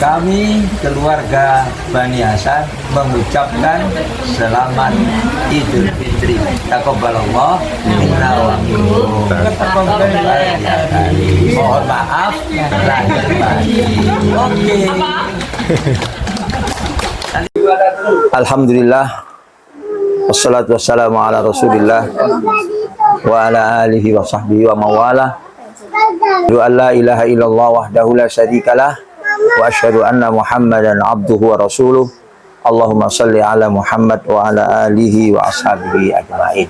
Kami keluarga Bani Hasan mengucapkan selamat Idul Fitri. Taqabbalallah minna wa minkum. Mohon maaf lahir batin. Oke. Alhamdulillah. Wassalatu wassalamu ala Rasulillah wa ala alihi wa sahbihi wa mawala. Wa la ilaha illallah wahdahu la syarikalah. Wa asyhadu anna Muhammadan abduhu wa rasuluh. Allahumma salli ala Muhammad wa ala alihi wa ashabihi ajma'in.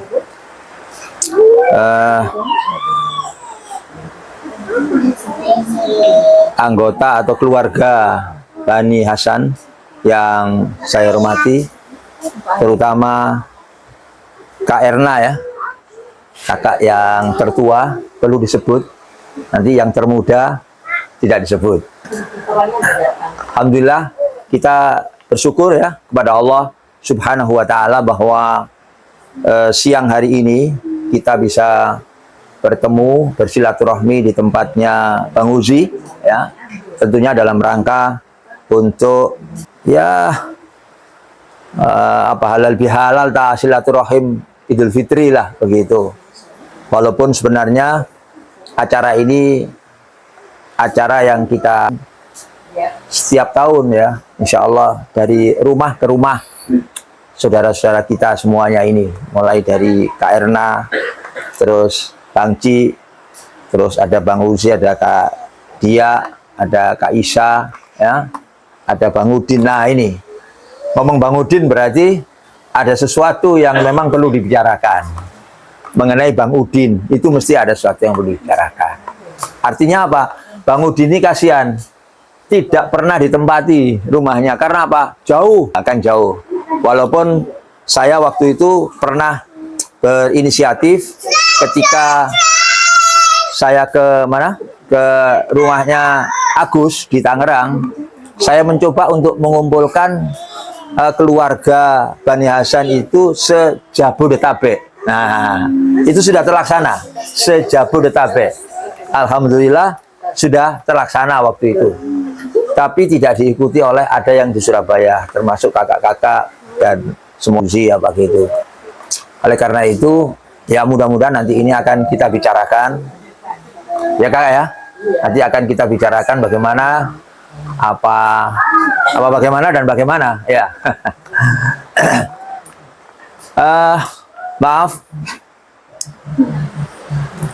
Anggota atau keluarga Bani Hasan yang saya hormati, terutama Kak Erna ya, kakak yang tertua perlu disebut, nanti yang termuda tidak disebut. Alhamdulillah kita bersyukur ya kepada Allah Subhanahu wa Ta'ala bahwa siang hari ini kita bisa bertemu bersilaturahmi di tempatnya Bang Uzi ya, tentunya dalam rangka untuk ya halal bihalal ta silaturahim Idul Fitri lah begitu. Walaupun sebenarnya acara ini acara yang kita setiap tahun ya, insya Allah dari rumah ke rumah saudara-saudara kita semuanya ini, mulai dari Kak Erna, terus Bang Ci, terus ada Bang Uzi, ada Kak Dia, ada Kak Isa, ya, ada Bang Udin. Nah ini, ngomong Bang Udin berarti ada sesuatu yang memang perlu dibicarakan. Mengenai Bang Udin, itu mesti ada sesuatu yang perlu dibicarakan. Artinya apa? Bang Udin ini kasihan, tidak pernah ditempati rumahnya. Karena apa? Jauh, akan jauh. Walaupun saya waktu itu pernah berinisiatif ketika saya ke mana? Ke rumahnya Agus di Tangerang. Saya mencoba untuk mengumpulkan keluarga Bani Hasan itu se-Jabodetabek. Nah, itu sudah terlaksana se-Jabodetabek. Alhamdulillah sudah terlaksana waktu itu. Tapi tidak diikuti oleh ada yang di Surabaya, termasuk kakak-kakak dan semua apa gitu. Oleh karena itu, ya mudah-mudahan nanti ini akan kita bicarakan. Ya Kak ya, nanti akan kita bicarakan bagaimana bagaimana dan bagaimana ya. Maaf,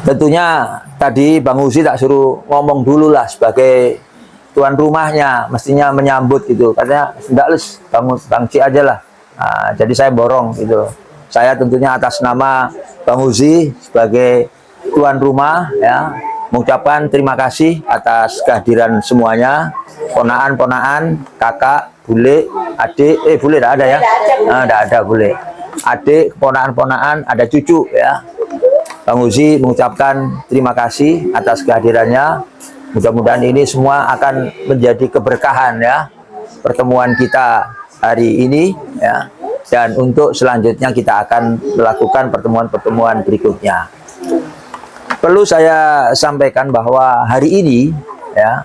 tentunya tadi Bang Uzi tak suruh ngomong dulu lah sebagai tuan rumahnya, mestinya menyambut gitu. Katanya enggak les, Bang Ci aja lah. Nah, jadi saya borong gitu. Saya tentunya atas nama Bang Uzi sebagai tuan rumah ya, mengucapkan terima kasih atas kehadiran semuanya, ponaan-ponaan, kakak, bule, adik, bule tidak ada ya? Tidak ada bule. Adik, ponaan-ponaan, ada cucu ya. Bang Uzi mengucapkan terima kasih atas kehadirannya. Mudah-mudahan ini semua akan menjadi keberkahan ya, pertemuan kita hari ini ya. Dan untuk selanjutnya kita akan melakukan pertemuan-pertemuan berikutnya. Perlu saya sampaikan bahwa hari ini ya,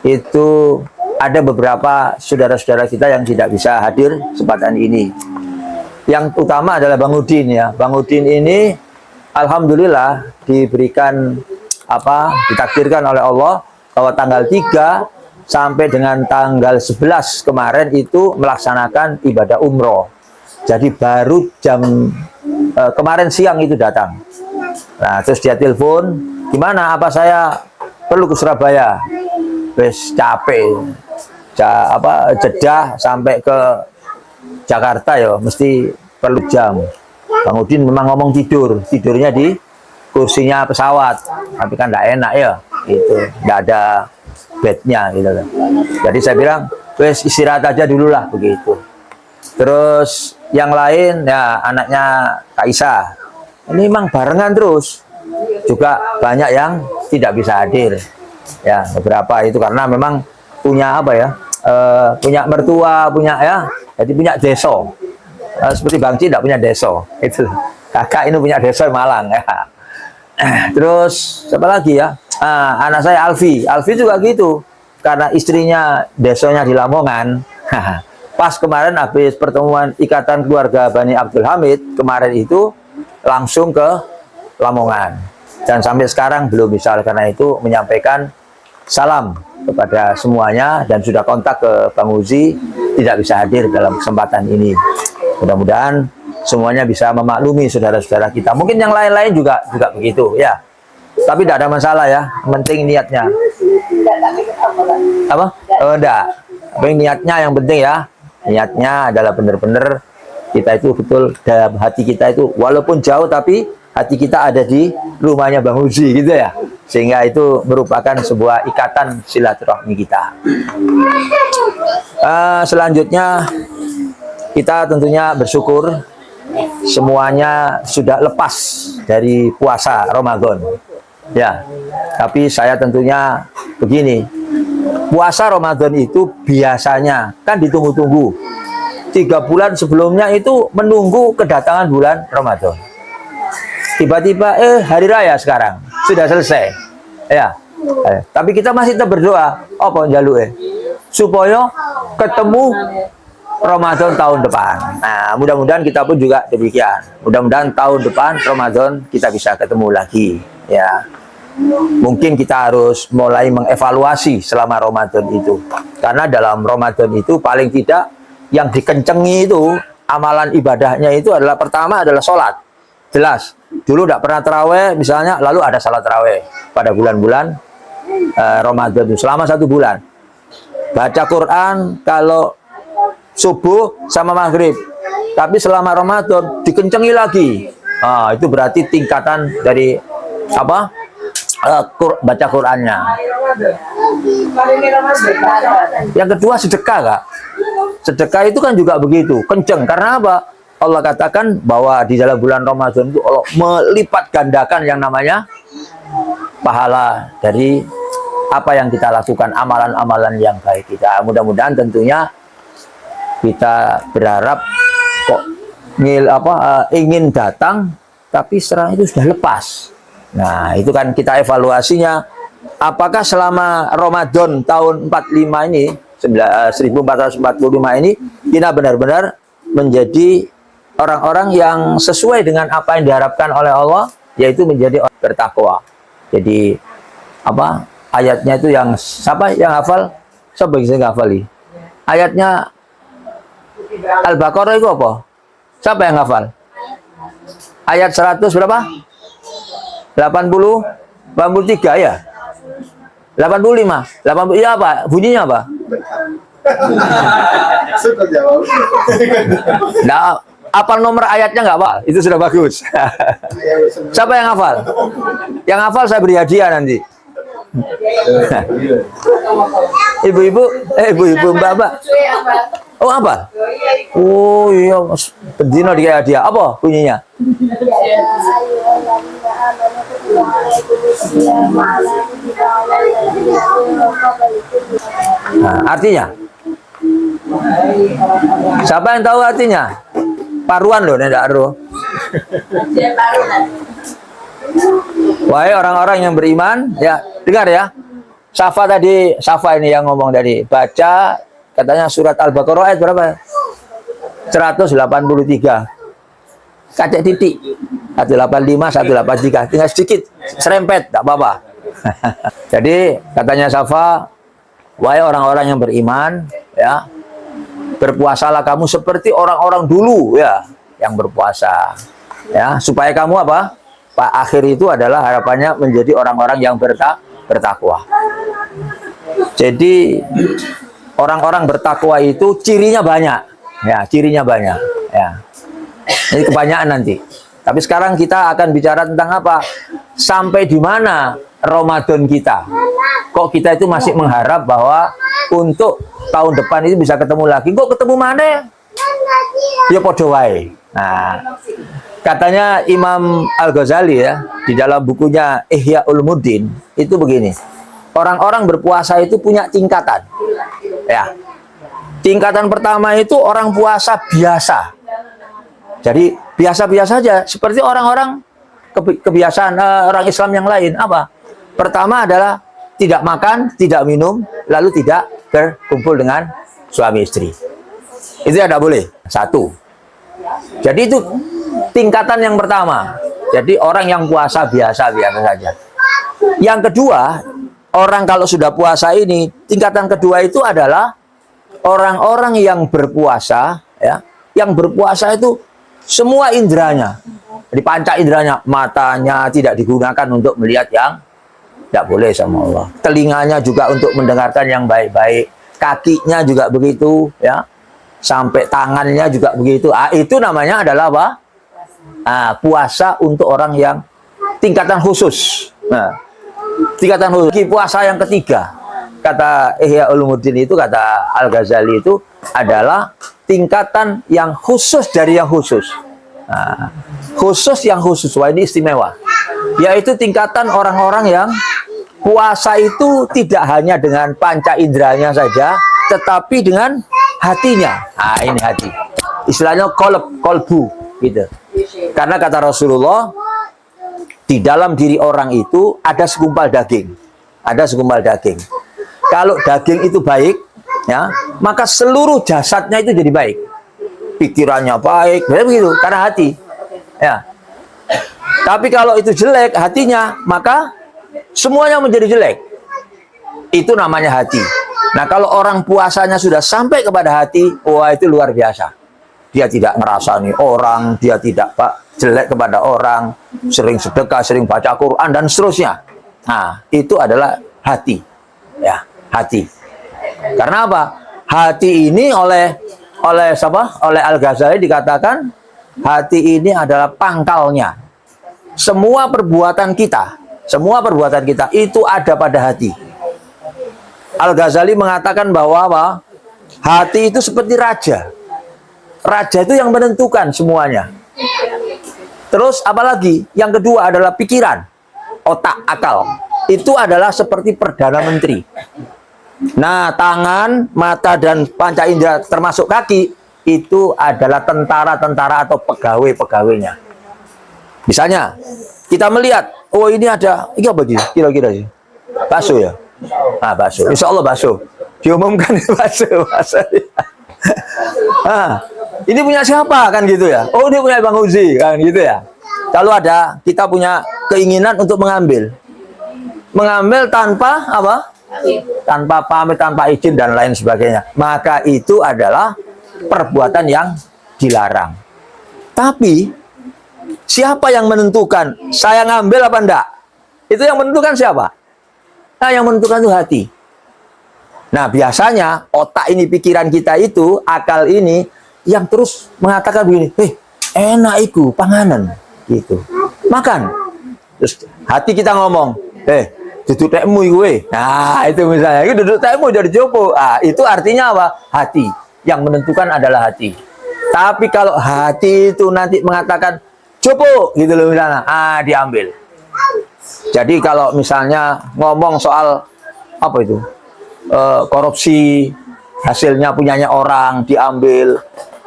itu ada beberapa saudara-saudara kita yang tidak bisa hadir kesempatan ini. Yang utama adalah Bang Udin ya. Bang Udin ini alhamdulillah diberikan ditakdirkan oleh Allah bahwa tanggal 3 sampai dengan tanggal 11 kemarin itu melaksanakan ibadah umroh. Jadi baru jam kemarin siang itu datang. Nah, terus dia telepon, gimana? Apa saya perlu ke Surabaya? Wes capek. Jeddah sampai ke Jakarta ya, mesti perlu jam. Bang Udin memang ngomong tidurnya di kursinya pesawat, tapi kan tidak enak ya, itu tidak ada bednya gitu. Jadi saya bilang, wes istirahat aja dulu lah begitu. Terus yang lain ya anaknya Kak Isa, ini memang barengan terus, juga banyak yang tidak bisa hadir. Ya beberapa itu karena memang punya punya mertua, punya ya, jadi punya deso. Seperti Bang Ci tidak punya deso, itu kakak ini punya deso Malang ya. Terus siapa lagi ya? Anak saya Alfi juga gitu. karena istrinya desonya di Lamongan. Pas kemarin habis pertemuan Ikatan Keluarga Bani Abdul Hamid kemarin itu langsung ke Lamongan, dan sampai sekarang belum bisa. Karena itu menyampaikan salam kepada semuanya dan sudah kontak ke Bang Uzi, tidak bisa hadir dalam kesempatan ini. Mudah-mudahan semuanya bisa memaklumi saudara-saudara kita. Mungkin yang lain-lain juga begitu ya. Tapi tidak ada masalah ya, penting niatnya. Apa? Oh, enggak. Tapi niatnya yang penting ya. Niatnya adalah benar-benar kita itu betul dalam hati kita itu, walaupun jauh tapi hati kita ada di rumahnya Bang Uzi gitu ya. Sehingga itu merupakan sebuah ikatan silaturahmi kita. Selanjutnya kita tentunya bersyukur semuanya sudah lepas dari puasa Ramadan. Ya, tapi saya tentunya begini, puasa Ramadan itu biasanya kan ditunggu-tunggu. 3 bulan sebelumnya itu menunggu kedatangan bulan Ramadan. Tiba-tiba hari raya sekarang sudah selesai. Ya. Tapi kita masih tetap berdoa, apa njaluk supaya ketemu Ramadan tahun depan. Nah, mudah-mudahan kita pun juga demikian. Mudah-mudahan tahun depan Ramadan kita bisa ketemu lagi, ya. Mungkin kita harus mulai mengevaluasi selama Ramadan itu. Karena dalam Ramadan itu paling tidak yang dikencengi itu, amalan ibadahnya itu adalah pertama adalah sholat. Jelas. Dulu tidak pernah terawih misalnya, lalu ada salat terawih pada bulan-bulan Ramadan itu selama 1 bulan. Baca Quran kalau subuh sama maghrib. Tapi selama Ramadan dikencengi lagi. Itu berarti tingkatan dari apa? Baca Qurannya. Yang kedua sedekah, Kak. Sedekah itu kan juga begitu, kenceng. Karena apa? Allah katakan bahwa di dalam bulan Ramadan itu Allah melipat gandakan yang namanya pahala dari apa yang kita lakukan, amalan-amalan yang baik kita. Mudah-mudahan tentunya kita berharap kok ingin datang, tapi sekarang itu sudah lepas. Nah, itu kan kita evaluasinya. Apakah selama Ramadan tahun 45 ini, 1445 ini, kita benar-benar menjadi orang-orang yang sesuai dengan apa yang diharapkan oleh Allah, yaitu menjadi orang bertakwa. Jadi, apa ayatnya itu yang, siapa yang hafal? Siapa yang hafal? Ayatnya Al-Baqarah itu apa? Siapa yang hafal? Ayat 100 berapa? 83 ya? 85? 80, iya apa? Bunyinya apa? Nah, apal nomor ayatnya nggak apa? Itu sudah bagus. Siapa yang hafal? Yang hafal saya beri hadiah nanti. Ibu-ibu, mbak-mbak. Oh, apa? Oh iya, bendino dikasih hadiah. Apa bunyinya? Nah, artinya? Siapa yang tahu artinya? Paruan loh, tidak aruh. Wahai orang-orang yang beriman, ya dengar ya. Safa ini yang ngomong tadi. Baca katanya surat Al-Baqarah ayat berapa? 183. Kacek titik. 185, 183. Tinggal sedikit, serempet, tak apa-apa. Jadi katanya Safa, wahai orang-orang yang beriman, ya, berpuasalah kamu seperti orang-orang dulu, ya, yang berpuasa, ya, supaya kamu apa? Pak akhir itu adalah harapannya menjadi orang-orang yang bertakwa. Jadi orang-orang bertakwa itu cirinya banyak, ya, cirinya banyak, ya. Ini kebanyakan nanti. Tapi sekarang kita akan bicara tentang apa? Sampai di mana Ramadan kita? Kok kita itu masih mengharap bahwa untuk tahun depan itu bisa ketemu lagi? Kok ketemu mana? Ya podo wae. Nah, katanya Imam Al-Ghazali ya, di dalam bukunya Ihya Ulumuddin itu begini. Orang-orang berpuasa itu punya tingkatan. Ya. Tingkatan pertama itu orang puasa biasa. Jadi biasa-biasa saja, seperti orang-orang kebiasaan orang Islam yang lain. Apa? Pertama adalah tidak makan, tidak minum, lalu tidak berkumpul dengan suami istri. Itu tidak boleh. Satu. Jadi itu tingkatan yang pertama. Jadi orang yang puasa biasa-biasa saja. Yang kedua, orang kalau sudah puasa ini, tingkatan kedua itu adalah orang-orang yang berpuasa, ya, yang berpuasa itu semua indranya, di panca indranya, matanya tidak digunakan untuk melihat yang tidak boleh sama Allah. Telinganya juga untuk mendengarkan yang baik-baik, kakinya juga begitu, ya, sampai tangannya juga begitu. Itu namanya adalah apa? Puasa untuk orang yang tingkatan khusus. Nah, tingkatan khusus. Puasa yang ketiga, kata Ihya Ulumuddin itu, kata Al-Ghazali itu adalah tingkatan yang khusus dari yang khusus. Khusus yang khusus, wah ini istimewa. Yaitu tingkatan orang-orang yang puasa itu tidak hanya dengan panca inderanya saja, tetapi dengan hatinya. Ini hati. Istilahnya kolbu, gitu. Karena kata Rasulullah, di dalam diri orang itu ada segumpal daging. Ada segumpal daging. Kalau daging itu baik, ya, maka seluruh jasadnya itu jadi baik. Pikirannya baik, begitu, karena hati. Ya. Tapi kalau itu jelek hatinya, maka semuanya menjadi jelek. Itu namanya hati. Nah, kalau orang puasanya sudah sampai kepada hati, wah itu luar biasa. Dia tidak ngerasani orang, dia tidak jelek kepada orang, sering sedekah, sering baca Quran dan seterusnya. Nah, itu adalah hati. Ya, hati. Karena apa? Hati ini oleh siapa? Oleh Al-Ghazali dikatakan hati ini adalah pangkalnya. Semua perbuatan kita itu ada pada hati. Al-Ghazali mengatakan bahwa apa? Hati itu seperti raja. Raja itu yang menentukan semuanya. Terus apalagi? Yang kedua adalah pikiran, otak, akal. Itu adalah seperti Perdana Menteri. Nah, tangan, mata, dan panca indera termasuk kaki, itu adalah tentara-tentara atau pegawai-pegawainya. Misalnya, kita melihat, oh ini ada, ini apa gitu? Kira-kira sih? Bakso ya? Bakso. Insya Allah bakso. Diumumkan bakso. Ini punya siapa kan gitu ya? Oh, ini punya Bang Uzi kan gitu ya. Kalau ada, kita punya keinginan untuk mengambil tanpa apa? Tanpa pamit, tanpa izin dan lain sebagainya. Maka itu adalah perbuatan yang dilarang. Tapi siapa yang menentukan saya ngambil apa enggak? Itu yang menentukan siapa? Nah, yang menentukan itu hati. Nah, biasanya otak ini, pikiran kita itu, akal ini yang terus mengatakan begini, enak iku panganan gitu. Makan. Terus hati kita ngomong, duduk tekmu iku. Nah, itu misalnya, itu duduk tekmu dari jopo. Itu artinya apa? Hati. Yang menentukan adalah hati. Tapi kalau hati itu nanti mengatakan jopo gitu loh misalnya, diambil. Jadi kalau misalnya ngomong soal apa itu? Korupsi, hasilnya punyanya orang diambil,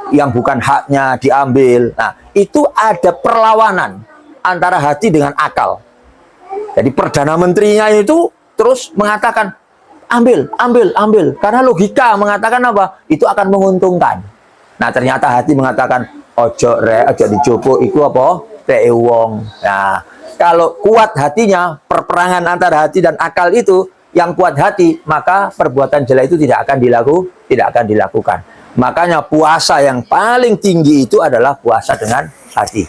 yang bukan haknya diambil. Nah, itu ada perlawanan antara hati dengan akal. Jadi Perdana Menterinya itu terus mengatakan ambil. Karena logika mengatakan apa? Itu akan menguntungkan. Nah, ternyata hati mengatakan ojo dijopo iku apa? Teke wong. Nah, kalau kuat hatinya, perperangan antara hati dan akal itu, yang kuat hati, maka perbuatan jelek itu tidak akan dilakukan. Makanya puasa yang paling tinggi itu adalah puasa dengan hati.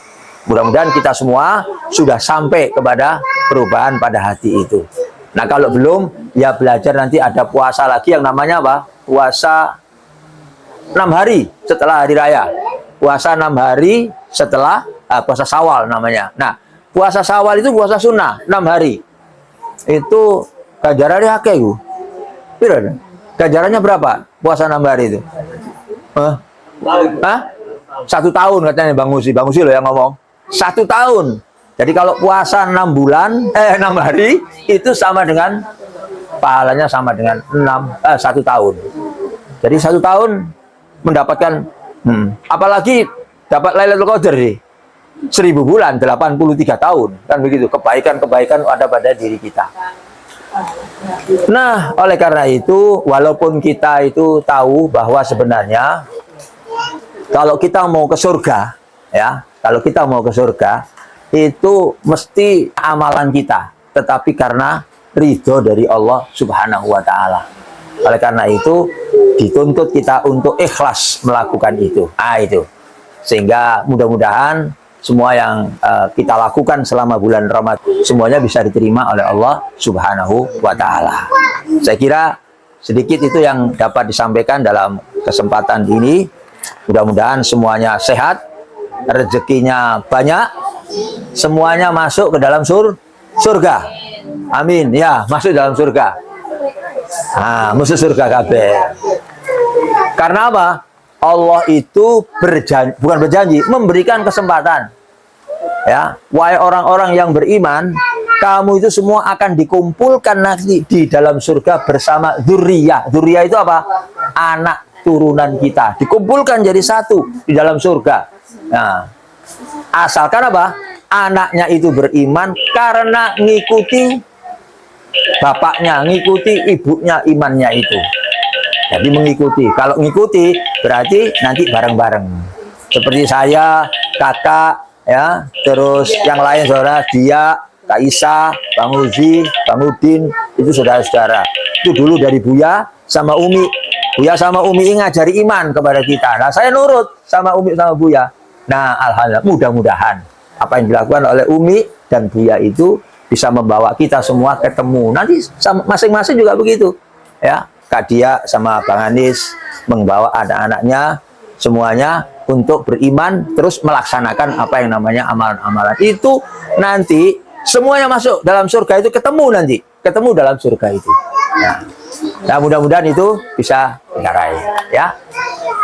Mudah-mudahan kita semua sudah sampai kepada perubahan pada hati itu. Nah, kalau belum, ya belajar nanti ada puasa lagi yang namanya apa? Puasa 6 hari setelah hari raya. Puasa 6 hari setelah puasa Syawal namanya. Nah, puasa Syawal itu puasa sunnah 6 hari. Itu ganjarannya akeh itu. Ganjarannya berapa? Puasa 6 hari itu. 1 tahun katanya Bang Uzi loh yang ngomong. 1 tahun. Jadi kalau puasa 6 hari itu sama dengan pahalanya sama dengan 1 tahun. Jadi 1 tahun mendapatkan apalagi dapat Lailatul Qadar sih. 1000 bulan 83 tahun kan begitu. Kebaikan ada pada diri kita. Nah, oleh karena itu, walaupun kita itu tahu bahwa sebenarnya kalau kita mau ke surga, ya, kalau kita mau ke surga, itu mesti amalan kita, tetapi karena ridho dari Allah Subhanahu wa Ta'ala. Oleh karena itu, dituntut kita untuk ikhlas melakukan itu. Itu. Sehingga mudah-mudahan semua yang kita lakukan selama bulan Ramadan semuanya bisa diterima oleh Allah Subhanahu wa Ta'ala. Saya kira sedikit itu yang dapat disampaikan dalam kesempatan ini. Mudah-mudahan semuanya sehat, rezekinya banyak, semuanya masuk ke dalam surga. Amin. Ya, masuk dalam surga. Masuk surga kabeh. Karena apa? Allah itu berjanji, bukan berjanji, memberikan kesempatan. Ya, wahai orang-orang yang beriman, kamu itu semua akan dikumpulkan nanti di dalam surga bersama dzurriyyah. Dzurriyyah itu apa? Anak turunan kita. Dikumpulkan jadi satu di dalam surga. Nah, asalkan apa? Anaknya itu beriman karena ngikuti bapaknya, ngikuti ibunya imannya itu. Jadi mengikuti. Kalau mengikuti berarti nanti bareng-bareng. Seperti saya, kakak, ya, terus yang lain saudara, dia, Kak Isa, Bang Uzi, Bang Udin, itu saudara-saudara. Itu dulu dari Buya sama Umi. Buya sama Umi ngajari iman kepada kita. Nah, saya nurut sama Umi sama Buya. Nah, alhamdulillah, mudah-mudahan apa yang dilakukan oleh Umi dan Buya itu bisa membawa kita semua ketemu. Nanti masing-masing juga begitu. Ya. Kak Dia sama Bang Anis membawa anak-anaknya semuanya untuk beriman terus melaksanakan apa yang namanya amalan-amalan itu, nanti semuanya masuk dalam surga itu, ketemu dalam surga itu. Nah, mudah-mudahan itu bisa kita raih, ya.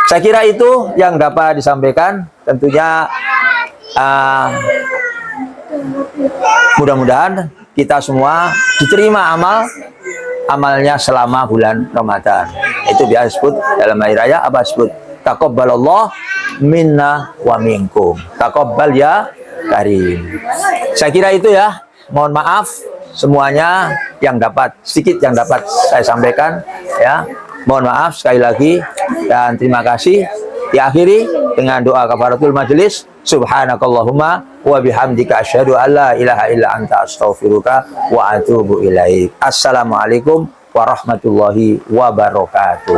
Saya kira itu yang dapat disampaikan. Tentunya mudah-mudahan kita semua diterima amalnya selama bulan Ramadan. Itu biasa disebut dalam hari raya apa disebut? Taqabbalallah minna wa minkum. Taqabbal ya karim. Saya kira itu ya. Mohon maaf semuanya sedikit yang dapat saya sampaikan, ya. Mohon maaf sekali lagi dan terima kasih. Diakhiri dengan doa kafaratul majelis. Subhanakallahumma wa bihamdika asyhadu an la ilaha illa anta astaghfiruka wa atubu ilaik. Assalamualaikum warahmatullahi wabarakatuh.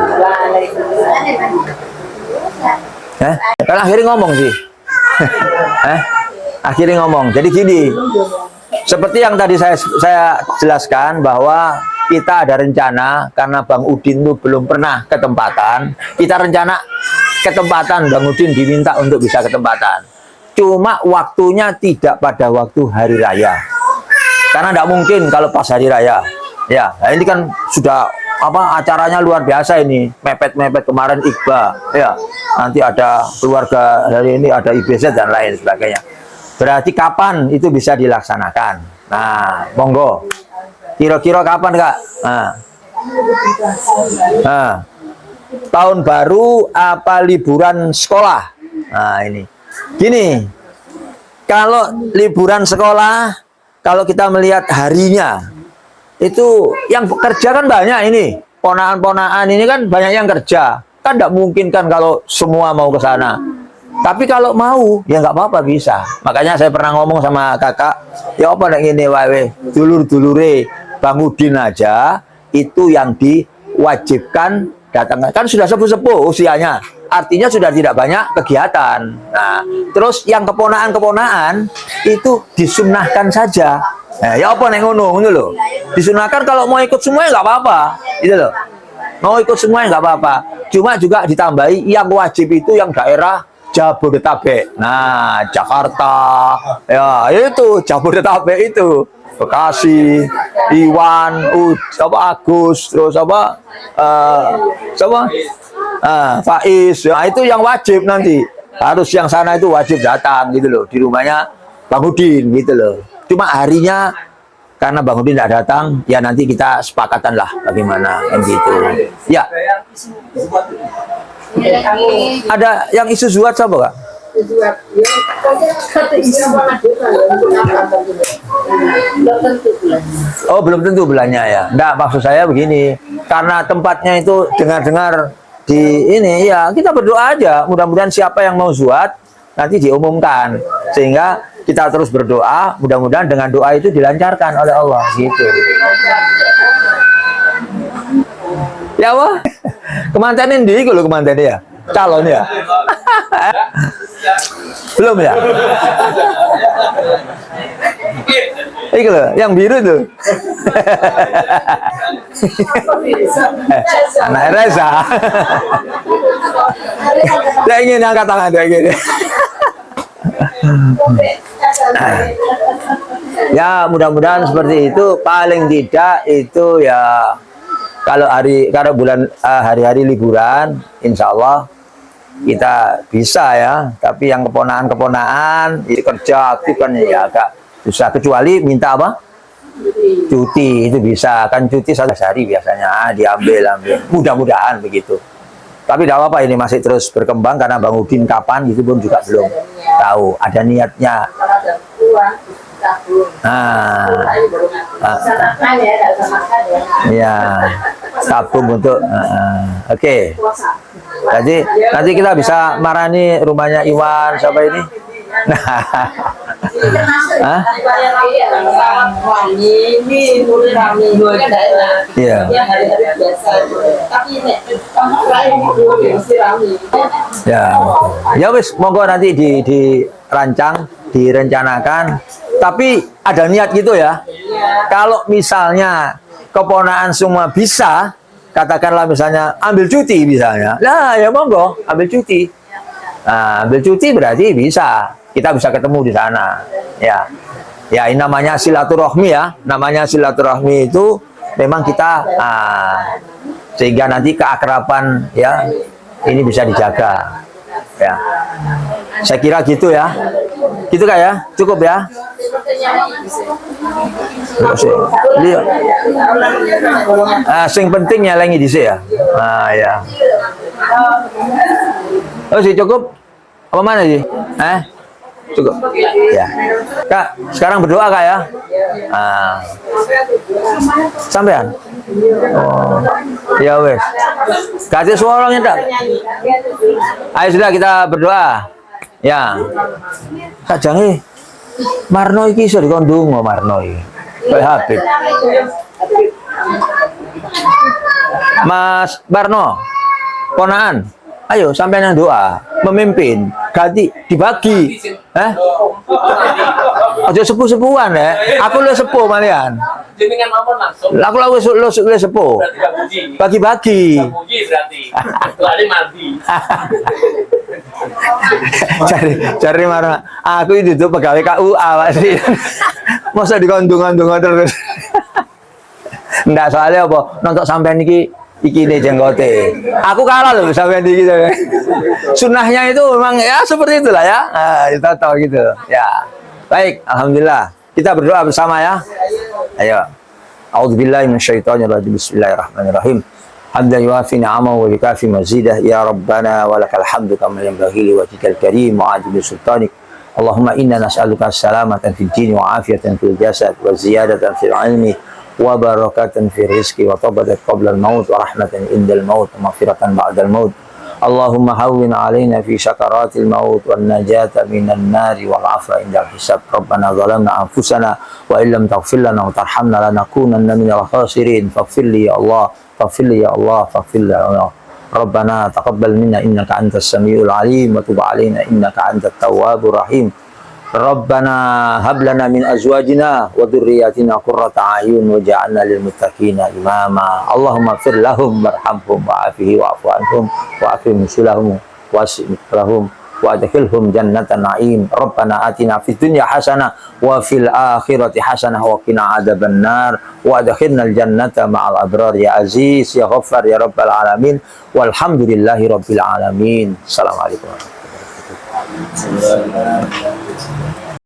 Kan akhirnya ngomong sih. Akhirnya ngomong. Jadi gini, seperti yang tadi saya jelaskan bahwa kita ada rencana karena Bang Udin itu belum pernah ketempatan. Kita rencana ketempatan, Bang Udin diminta untuk bisa ketempatan. Cuma waktunya tidak pada waktu hari raya. Karena tidak mungkin kalau pas hari raya. Ya, nah ini kan sudah acaranya luar biasa ini. Mepet-mepet kemarin Iqbal. Ya, nanti ada keluarga dari ini, ada IBZ dan lain sebagainya. Berarti kapan itu bisa dilaksanakan? Nah, monggo. Kira-kira kapan, Kak? Nah, tahun baru apa liburan sekolah? Nah, ini. Gini, kalau liburan sekolah, kalau kita melihat harinya, itu yang kerja kan banyak ini. Ponaan-ponaan ini kan banyak yang kerja. Kan tidak mungkin kan kalau semua mau ke sana. Tapi kalau mau, ya nggak apa-apa bisa. Makanya saya pernah ngomong sama kakak, ya apa yang ini, wae, dulur-dulure Bang Udin aja, itu yang diwajibkan datang. Kan sudah sepuh-sepuh usianya. Artinya sudah tidak banyak kegiatan. Nah, terus yang keponaan-keponaan itu disunahkan saja. Nah, ya apa yang ngono loh. Disunahkan kalau mau ikut semuanya nggak apa-apa, gitu loh. Mau ikut semuanya nggak apa-apa. Cuma juga ditambahi yang wajib itu yang daerah Jabodetabek. Nah, Jakarta, ya itu Jabodetabek itu. Bekasi, Iwan, Agus, terus Faiz, ya itu yang wajib nanti. Harus yang sana itu wajib datang gitu loh, di rumahnya Bang Udin gitu loh. Cuma harinya karena Bang Udin tidak datang, ya nanti kita sepakatan lah bagaimana kan gitu. Ya. Ada yang isu zuat siapa, Kak? Oh, belum tentu bulannya ya. Enggak, maksud saya begini. Karena tempatnya itu dengar-dengar di ini, ya kita berdoa aja. Mudah-mudahan siapa yang mau zuat nanti diumumkan. Sehingga kita terus berdoa, mudah-mudahan dengan doa itu dilancarkan oleh Allah gitu. Ya wah. Kemantenin di kalau kemanten ya. Calon ya. Belum ya? Itu loh, yang biru tuh. Anak Reza. Saya ingin angkat tangan kayak gini. Ya mudah-mudahan seperti itu. Paling tidak itu ya kalau bulan hari-hari liburan, insya Allah kita bisa ya. Tapi yang keponaan itu kerja aktif kan ya agak susah, kecuali minta apa? Cuti itu bisa kan, cuti 1 hari biasanya diambil. Mudah-mudahan begitu. Tapi tidak apa-apa, ini masih terus berkembang karena Bang Udin kapan itu pun juga belum tahu. Ada niatnya. Ya, tabung untuk oke. Jadi nanti kita bisa marani rumahnya Iwan sampai ini. Iya. Ya wis, monggo nanti dirancang, direncanakan. Tapi ada niat gitu ya. Kalau misalnya keponaan semua bisa, katakanlah misalnya ambil cuti misalnya. Nah, ya monggo ambil cuti. Nah, ambil cuti berarti bisa. Kita bisa ketemu di sana. Ya. Ya, ini namanya silaturahmi ya. Namanya silaturahmi itu memang kita sehingga nanti keakraban ya ini bisa dijaga. Ya. Saya kira gitu ya. Gitu Kak ya? Cukup ya? Sing penting nyalengi dhisik ya. Ya. Oh, sih cukup? Apa mana sih? Cukup. Ya. Kak, sekarang berdoa Kak ya. Sampean? Oh. Ya wes. Kasih suaranya tak? Ayo sudah kita berdoa. Ya. Kak Jangi. Marno iki iso dikondung Marno iki. Kayak Habib. Mas Barno. Ponaan. Ayo sampean yang doa, memimpin, ganti, dibagi. Aja sepuh-sepuhan ya. Aku lu sepuh malian. Jenengan ngomong langsung. Aku lu sepuh. Bagi-bagi. Berarti. Kecuali mati. Cari marah. Aku itu tuh pegawai KUA sih. Masa dikondung-kondung terus. Nggak soalnya apa? Nonton sampean iki nih jenggote. Aku kalah loh sampean iki. Sunnahnya itu memang ya seperti itulah ya. Kita tahu gitu. Ya. Baik, alhamdulillah. Kita berdoa bersama ya. Ayo. A'udzubillahi minasyaitonirrajim. Bismillahirrahmanirrahim. Hamdan yuafi ni'amahu wa yukafi mazidah. Ya Rabbana wa lakal hamdu kama yanbaghi li wajhikal karim wa ajli sultanik. Allahumma inna nas'aluka salamatan fid din wa afiyatan fil jasad wa ziyadatan fil ilmi wa barakatan fil rizqi wa tabatan qabla al-maut wa rahmatan indal maut wa maghfiratan ba'dal maut. Allahumma hawwin 'alaina fi sakaratil maut wan najata minan nari wal 'afwa indal hisab. Rabbana zalamna anfusana wa illam taghfir lana wa tarhamna lanakunanna minal khasirin. Faghfir li ya Allah, faghfir li ya Allah, faghfir li ya Allah. Rabbana taqabbal minna innaka antas samiul 'alim wa tub 'alaina innaka antat tawwabur rahim. Rabbana hab lana min azwajina wa dhurriyyatina qurrata a'yun waj'alna lil muttaqina imama. Allahumma fir lahum warhamhum wa'afihi wa'fu anhum wa akrim nusulahum wasi' lahum wa adkhilhum jannatan na'im. Rabbana atina fid dunya hasanah wa fil akhirati hasanah wa qina adzabannar wa adkhilnal jannata ma'al abrar ya aziz ya ghaffar ya rabbal alamin walhamdulillahi rabbil alamin. Assalamualaikum warahmatullahi wabarakatuh.